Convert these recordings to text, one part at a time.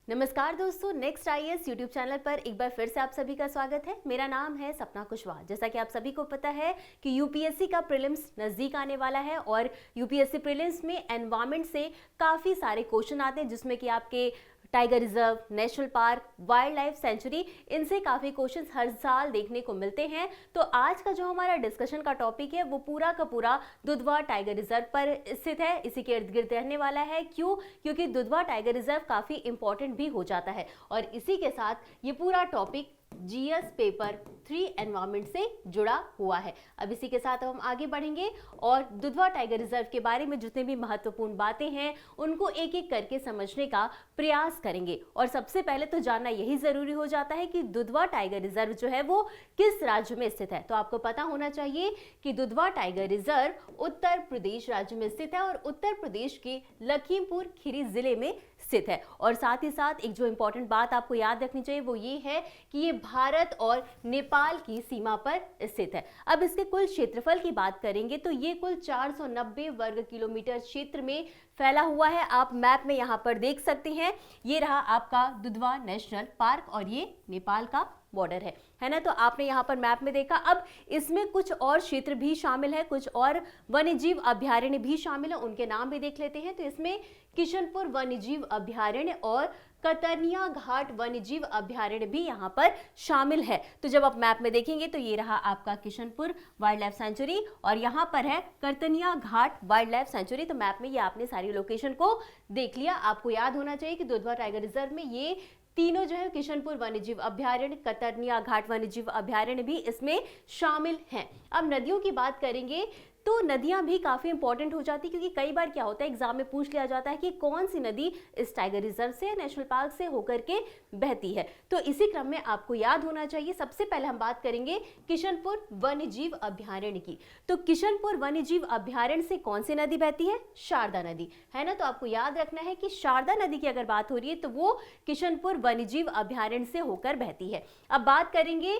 नमस्कार दोस्तों, next IAS YouTube channel पर एक बार फिर से आप सभी का स्वागत है। मेरा नाम है सपना कुशवाहा। जैसा कि आप सभी को पता है कि यूपीएससी का प्रीलिम्स नज़दीक आने वाला है और यूपीएससी प्रीलिम्स में एनवायरनमेंट से काफ़ी सारे क्वेश्चन आते हैं, जिसमें कि आपके tiger reserve, national park, wild life sanctuary, इनसे काफ़ी क्वेश्चंस हर साल देखने को मिलते हैं। तो आज का जो हमारा डिस्कशन का टॉपिक है वो पूरा का पूरा दुधवा टाइगर रिजर्व पर स्थित है, इसी के इर्द गिर्द रहने वाला है। क्यों? क्योंकि दुधवा टाइगर रिजर्व काफ़ी इंपॉर्टेंट भी हो जाता है और इसी के साथ ये पूरा टॉपिक जीएस पेपर 3 एनवायरनमेंट से जुड़ा हुआ है। अब इसी के साथ हम आगे बढ़ेंगे और दुधवा टाइगर रिजर्व के बारे में जितने भी महत्वपूर्ण बातें हैं उनको एक एक करके समझने का प्रयास करेंगे। और सबसे पहले तो जानना यही जरूरी हो जाता है कि दुधवा टाइगर रिजर्व जो है वो किस राज्य में स्थित है। तो आपको पता होना चाहिए कि दुधवा टाइगर रिजर्व उत्तर प्रदेश राज्य में स्थित है और उत्तर प्रदेश के लखीमपुर खीरी जिले में स्थित है। और साथ ही साथ एक जो इंपॉर्टेंट बात आपको याद रखनी चाहिए वो ये है कि ये भारत और नेपाल की सीमा पर स्थित है। अब इसके कुल क्षेत्रफल की बात करेंगे तो ये कुल 490 वर्ग किलोमीटर क्षेत्र में फैला हुआ है। आप मैप में यहाँ पर देख सकते हैं, ये रहा आपका दुधवा नेशनल पार्क और ये नेपाल का बॉर्डर है ना। तो आपने यहाँ पर मैप में देखा। अब इसमें कुछ और क्षेत्र भी शामिल है, कुछ और वन्यजीव अभयारण्य भी शामिल है, उनके नाम भी देख लेते हैं। तो इसमें किशनपुर वन्यजीव अभयारण्य और कतरनिया घाट वन्यजीव अभयारण्य भी यहाँ पर शामिल है। तो जब आप मैप में देखेंगे तो ये रहा आपका किशनपुर वाइल्ड लाइफ सेंचुरी और यहाँ पर है कतरनिया घाट वाइल्ड लाइफ सेंचुरी। तो मैप में ये आपने सारी लोकेशन को देख लिया। आपको याद होना चाहिए कि दुधवा टाइगर रिजर्व में ये तीनों जो है किशनपुर वन्यजीव अभयारण्य, कतरनिया घाट वन्यजीव अभयारण्य भी इसमें शामिल हैं। अब नदियों की बात करेंगे तो नदियां भी काफी इंपॉर्टेंट हो जाती है, क्योंकि कई बार क्या होता है एग्जाम में पूछ लिया जाता है कि कौन सी नदी इस टाइगर रिजर्व से, नेशनल पार्क से होकर के बहती है। तो इसी क्रम में आपको याद होना चाहिए। सबसे पहले हम बात करेंगे किशनपुर वन्यजीव अभयारण्य की। तो किशनपुर वन्यजीव अभयारण्य से कौन सी नदी बहती है? शारदा नदी, है ना। तो आपको याद रखना है कि शारदा नदी की अगर बात हो रही है तो वो किशनपुर वन्यजीव अभयारण्य से होकर बहती है। अब बात करेंगे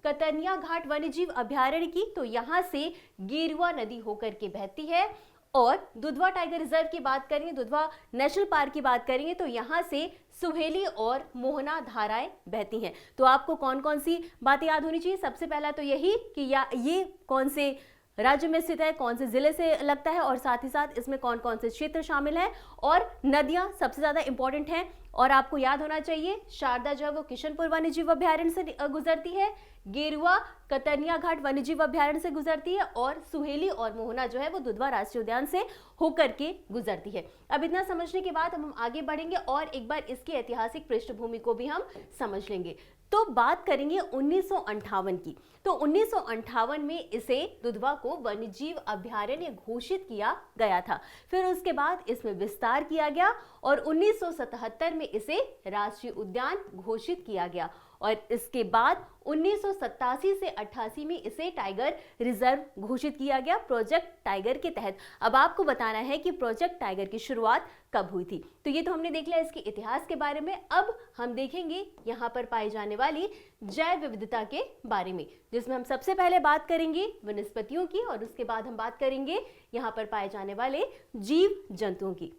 कतरनिया घाट वन्यजीव अभयारण्य की, तो यहां से गेरुआ नदी होकर के बहती है। और दुधवा टाइगर रिजर्व की बात करेंगे, दुधवा नेशनल पार्क की बात करेंगे तो यहां से सुहेली और मोहना धाराएं बहती हैं। तो आपको कौन कौन सी बातें याद होनी चाहिए? सबसे पहला तो यही कि ये कौन से राज्य में स्थित है, कौन से जिले से लगता है और साथ ही साथ इसमें कौन कौन से क्षेत्र शामिल हैं और नदियां सबसे ज्यादा इंपॉर्टेंट हैं। और आपको याद होना चाहिए शारदा जो है वो किशनपुर वन्यजीव अभयारण्य से गुजरती है, गेरुआ कतरनिया घाट वन्यजीव अभयारण्य से गुजरती है और सुहेली और मोहना जो है वो दुधवा राष्ट्रीय उद्यान से होकर के गुजरती है। अब इतना समझने के बाद हम आगे बढ़ेंगे और एक बार इसकी ऐतिहासिक पृष्ठभूमि को भी हम समझ लेंगे। तो बात करेंगे 1958 की। तो 1958 में इसे दुधवा को वन्यजीव अभयारण्य घोषित किया गया था। फिर उसके बाद इसमें विस्तार किया गया और 1977 में इसे राष्ट्रीय उद्यान घोषित किया गया और इसके बाद 1987 से 88 में इसे टाइगर रिजर्व घोषित किया गया प्रोजेक्ट टाइगर के तहत। अब आपको बताना है कि प्रोजेक्ट टाइगर की शुरुआत कब हुई थी। तो ये तो हमने देख लिया इसके इतिहास के बारे में। अब हम देखेंगे यहाँ पर पाई जाने वाली जैव विविधता के बारे में, जिसमें हम सबसे पहले बात करेंगे वनस्पतियों की और उसके बाद हम बात करेंगे यहाँ पर पाए जाने वाले जीव जंतुओं की।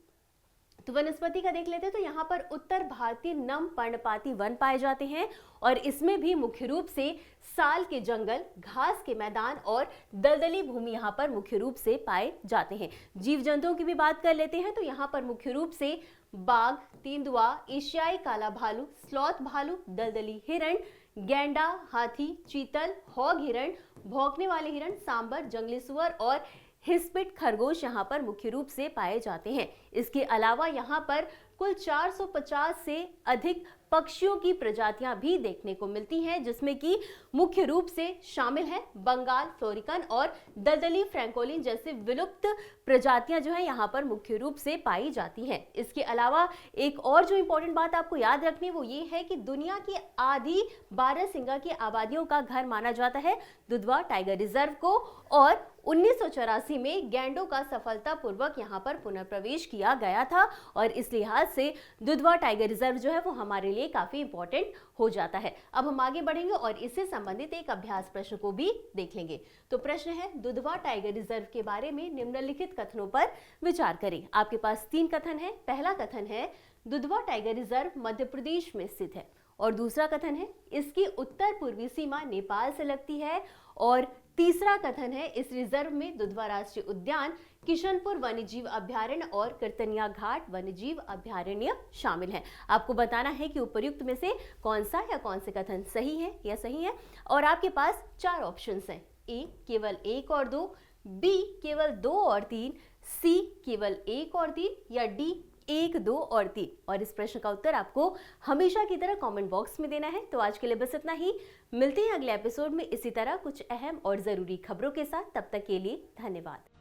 तो वनस्पति का देख लेते हैं। तो यहाँ पर उत्तर भारतीय नम पर्णपाती वन पाए जाते हैं और इसमें भी मुख्य रूप से साल के जंगल, घास के मैदान और दलदली भूमि यहाँ पर मुख्य रूप से पाए जाते हैं। जीव जंतुओं की भी बात कर लेते हैं। तो यहाँ पर मुख्य रूप से बाघ, तेंदुआ, एशियाई काला भालू, स्लॉथ भालू, दलदली हिरण, गैंडा, हाथी, चीतल, हॉग हिरण, भौंकने वाले हिरण, सांबर, जंगली सुअर और हिस्पिड खरगोश यहाँ पर मुख्य रूप से पाए जाते हैं। इसके अलावा यहाँ पर कुल 450 से अधिक पक्षियों की प्रजातियां भी देखने को मिलती हैं, जिसमें कि मुख्य रूप से शामिल है बंगाल फ्लोरिकन और दलदली फ्रैंकोलिन जैसे विलुप्त प्रजातियां जो है यहाँ पर मुख्य रूप से पाई जाती हैं। इसके अलावा एक और जो इंपॉर्टेंट बात आपको याद रखनी वो ये है कि दुनिया की आधी बारहसिंगा की आबादियों का घर माना जाता है दुधवा टाइगर रिजर्व को और 1984 में गैंडों का सफलतापूर्वक यहाँ पर पुनर्प्रवेश किया गया था और इस लिहाज से दुधवा टाइगर रिजर्व जो है वो हमारे लिए काफी इंपॉर्टेंट हो जाता है। अब हम आगे बढ़ेंगे और इससे संबंधित एक अभ्यास प्रश्न को भी देख लेंगे। तो प्रश्न है दुधवा टाइगर रिजर्व के बारे में निम्नलिखित कथनों पर विचार करें। आपके पास 3 कथन है। पहला कथन है दुधवा टाइगर रिजर्व मध्य प्रदेश में स्थित है। और दूसरा कथन है इसकी उत्तर पूर्वी सीमा नेपाल से लगती है। और तीसरा कथन है इस रिजर्व में दुधवा राष्ट्रीय उद्यान, किशनपुर वन्यजीव अभयारण्य और कीर्तनिया घाट वन्यजीव अभयारण्य शामिल है। आपको बताना है कि उपर्युक्त में से कौन सा या कौन से कथन सही है या सही है। और आपके पास 4 ऑप्शंस हैं, ए केवल 1 और 2, बी केवल 2 और 3, सी केवल 1 और 3 या डी 1, 2 और 3। और इस प्रश्न का उत्तर आपको हमेशा की तरह कमेंट बॉक्स में देना है। तो आज के लिए बस इतना ही। मिलते हैं अगले एपिसोड में इसी तरह कुछ अहम और जरूरी खबरों के साथ। तब तक के लिए धन्यवाद।